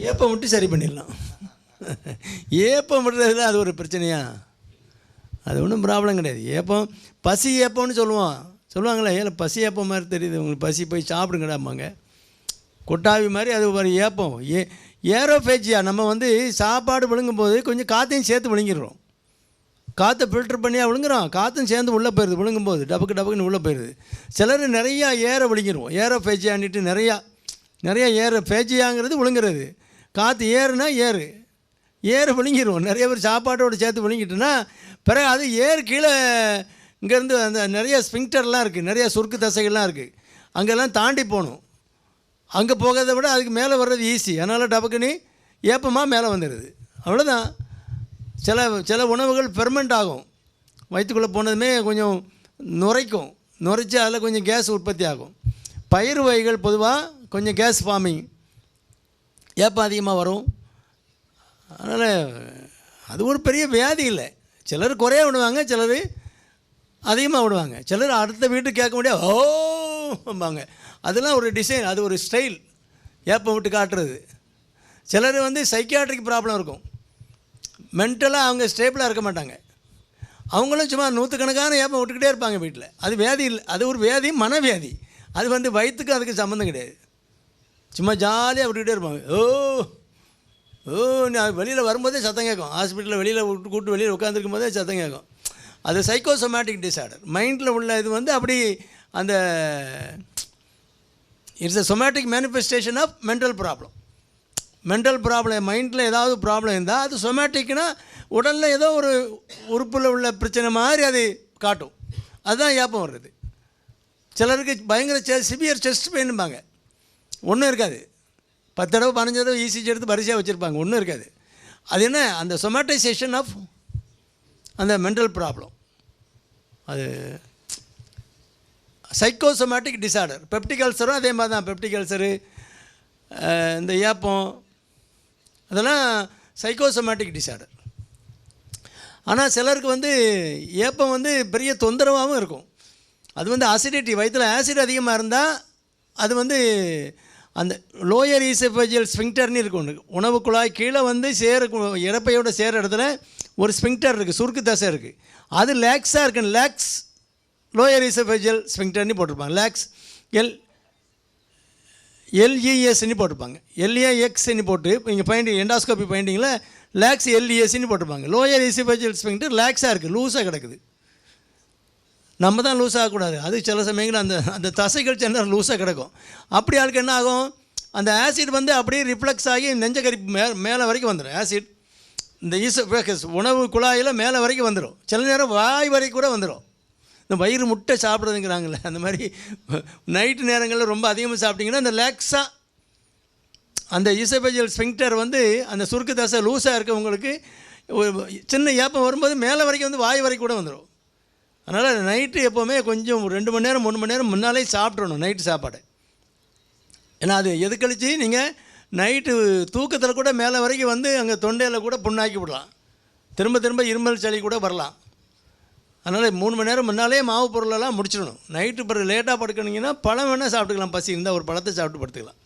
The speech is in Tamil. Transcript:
ஏப்பம் விட்டு சரி பண்ணிடலாம். ஏப்பம் விடுறதுல அது ஒரு பிரச்சனையா? அது ஒன்றும் ப்ராப்ளம் கிடையாது. ஏப்பம் பசி ஏப்பம்னு சொல்லுவாங்களே, ஏல பசி ஏப்பம் மாதிரி தெரியுது உங்களுக்கு, பசி போய் சாப்பிடுங்கடாம்பாங்க. கொட்டாவி மாதிரி அது ஒரு ஏப்பம். ஏரோஃபேஜியா நம்ம வந்து சாப்பாடு விழுங்கும்போது கொஞ்சம் காற்றையும் சேர்த்து விழுங்கிடுறோம். காற்றை ஃபில்டர் பண்ணியாக விழுங்குறோம், காற்றும் சேர்ந்து உள்ளே போயிடுது. விழுங்கும்போது டபக்குன்னு உள்ளே போயிடுது. சிலர் நிறையா ஏரை விழுங்கிடுவோம். ஏரோஃபேஜியான்ட்டு நிறையா ஃபேஜியாங்கிறது விழுங்குறது. காற்று ஏறுனா ஏறு விழுங்கிடுவோம். நிறைய பேர் சாப்பாட்டோடு சேர்த்து விழுங்கிட்டோன்னா பிறகு அது கீழே இங்கேருந்து அந்த நிறைய ஸ்பிங்டர்லாம் இருக்குது, நிறையா சுருக்கு தசைகள்லாம் இருக்குது, அங்கெல்லாம் தாண்டி போகணும். அங்கே போகிறத விட அதுக்கு மேலே வர்றது ஈஸி. அதனால் டபக்குன்னு ஏப்பமாக மேலே வந்துடுது. அவ்வளோதான். சில உணவுகள் ஃபெர்மெண்ட் ஆகும். வயிற்றுக்குள்ளே போனதுமே கொஞ்சம் நுரைச்சி அதில் கொஞ்சம் கேஸ் உற்பத்தி ஆகும். பயிர் வகைகள் பொதுவாக கொஞ்சம் கேஸ் ஃபார்மிங், ஏப்பம் அதிகமாக வரும். அதனால் அது ஒரு பெரிய வியாதி இல்லை. சிலர் குறைய விடுவாங்க, சிலர் அதிகமாக விடுவாங்க. சிலர் அடுத்த வீட்டுக்கு கேட்க முடியாது ஓம்பாங்க. அதெல்லாம் ஒரு டிசைன், அது ஒரு ஸ்டைல், ஏப்பம் விட்டு காட்டுறது. சிலர் வந்து சைக்கியாட்ரிக் ப்ராப்ளம் இருக்கும், மென்டலாக அவங்க ஸ்டேபிளாக இருக்க மாட்டாங்க. அவங்களும் சும்மா நூற்றுக்கணக்கான ஏப்பம் விட்டுக்கிட்டே இருப்பாங்க வீட்டில். அது வியாதி இல்லை, அது ஒரு வியாதி, மனவியாதி. அது வந்து வயிற்றுக்கு அதுக்கு சம்மந்தம் கிடையாது. சும்மா ஜாலியாக விட்டுக்கிட்டே இருப்பாங்க. நான் வெளியில் வரும்போதே சத்தம் கேட்கும். ஹாஸ்பிட்டலில் வெளியில் கூப்பிட்டு வெளியில் உட்காந்துருக்கும் போதே சத்தம் கேட்கும். அது சைக்கோசோமேட்டிக் டிஸார்டர். மைண்டில் உள்ள இது வந்து அப்படி அந்த it's a somatic manifestation of mental problem. மைண்டில் ஏதாவது ப்ராப்ளம் இருந்தால் அது சொமேட்டிக்னா உடலில் ஏதோ ஒரு உறுப்பில் உள்ள பிரச்சனை மாதிரி அது காட்டும். அதுதான் ஏப்பம் வர்றது. சிலருக்கு பயங்கர சிவியர் செஸ்ட் பெயின்பாங்க, ஒன்றும் இருக்காது. 10 தடவை 15 தடவை இசிஜி எடுத்து வரிசையாக வச்சுருப்பாங்க, ஒன்றும் இருக்காது. அது என்ன, அந்த சொமேட்டைசேஷன் ஆஃப் அந்த மென்டல் ப்ராப்ளம். அது சைக்கோசோமேட்டிக் டிஸார்டர். பெப்டிக் அல்சரும் அதே மாதிரி தான். பெப்டிக் அல்சரு, இந்த ஏப்பம், அதெல்லாம் சைக்கோசோமேட்டிக் டிஸார்டர். ஆனால் சிலருக்கு வந்து ஏப்பம் வந்து பெரிய தொந்தரவாகவும் இருக்கும். அது வந்து அசிடிட்டி, வயிற்றில் ஆசிட் அதிகமாக இருந்தால் அது வந்து அந்த லோயர் ஈசோஃபேஜியல் ஸ்பிங்டர்னு இருக்கும். உணவு குழாய் கீழே வந்து இறப்பையோட சேர இடத்துல ஒரு ஸ்பிங்டர் இருக்குது, சுருக்கு தசை இருக்குது. அது லேக்ஸாக இருக்குன்னு லேக்ஸ் லோயர் ஈசோஃபேஜியல் ஸ்பிங்டர்னு போட்டிருப்பாங்க. லேக்ஸ் எல்இஎஸ்ன்னு போட்டிருப்பாங்க. எல்ஏஎக்ஸ்ன்னு போட்டு நீங்கள் எண்டாஸ்கோபி ஃபைண்டிங்கில் லேக்ஸ் எல்இஎஸ்ன்னு போட்டிருப்பாங்க. லோயர் ஈசோஃபேஜியல் ஸ்பிங்டர் லேக்ஸாக இருக்குது, லூஸாக கிடக்குது. நம்ம தான் லூஸ் ஆகக்கூடாது. அது சில சமயங்களில் அந்த தசைகள் சின்ன லூஸாக கிடக்கும். அப்படி ஆளுக்கு என்ன ஆகும், அந்த ஆசிட் வந்து அப்படியே ரிஃப்ளெக்ஸ் ஆகி நெஞ்சக்கரிப்பு மேலே வரைக்கும் வந்துடும். ஆசிட் இந்த ஈசோஃபேகஸ் உணவு குழாயில் மேலே வரைக்கும் வந்துடும். சில நேரம் வாய் வரைக்கும் கூட வந்துடும். இந்த வயிறு முட்டை சாப்பிட்றதுங்கிறாங்களே, அந்த மாதிரி நைட்டு நேரங்களில் ரொம்ப அதிகமாக சாப்பிட்டிங்கன்னா அந்த லேக்ஸாக அந்த ஈசோஃபேஜியல் ஸ்பிங்டர் வந்து அந்த சுருக்கு தசை லூஸாக இருக்கவங்களுக்கு சின்ன ஏப்பம் வரும்போது மேலே வரைக்கும் வந்து வாய் வரைக்கும் கூட வந்துடும். அதனால் நைட்டு எப்போவுமே கொஞ்சம் 2 மணி நேரம் 3 மணி நேரம் முன்னாலே சாப்பிட்றணும் நைட்டு சாப்பாடு. ஏன்னா அது எது கழிச்சு நீங்கள் நைட்டு தூக்கத்தில் கூட மேலே வரைக்கும் வந்து அங்கே தொண்டையில் கூட புண்ணாக்கி விடலாம், திரும்ப இருமல் சளி கூட வரலாம். அதனால் 3 மணி நேரம் முன்னாலே மாவு பொருளெல்லாம் முடிச்சிடணும். நைட்டு பிறகு லேட்டாக படுக்கணுங்கன்னா பழம் வேணால் சாப்பிட்டுக்கலாம், பசி இருந்தால் ஒரு பழத்தை சாப்பிட்டு படுத்துக்கலாம்.